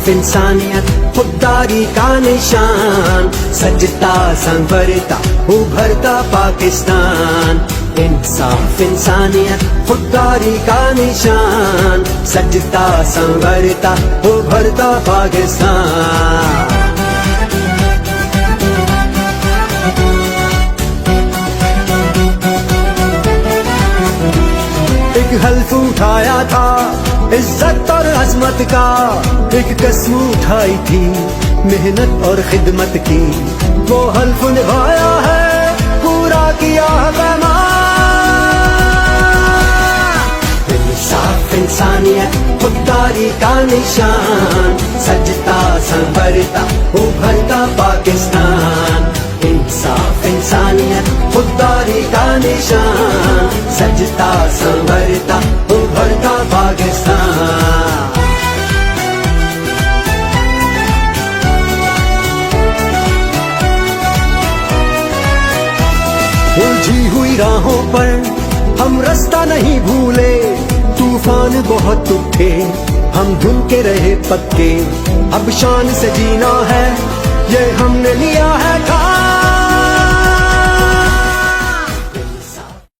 इंसाफ इंसानियत खुददारी का निशान, सजता संवरता उभरता पाकिस्तान। इंसाफ इंसानियत खुददारी का निशान, सजता संवरता उभरता पाकिस्तान। एक हल्फ उठाया था इज्जत और अजमत का, एक कसम उठाई थी मेहनत और खिदमत की। वो हल्फ निभाया है, पूरा किया है पैमान। इंसाफ इंसानियत खुददारी का निशान, सजता संवरता उभरता पाकिस्तान। इंसाफ इंसानियत खुददारी का निशान, सजता संवरता उभरता पाकिस्तान। उलझी हुई राहों पर हम रास्ता नहीं भूले, तूफान बहुत उठे हम धुन के रहे पक्के। अब शान से जीना है ये हमने लिया है ठान।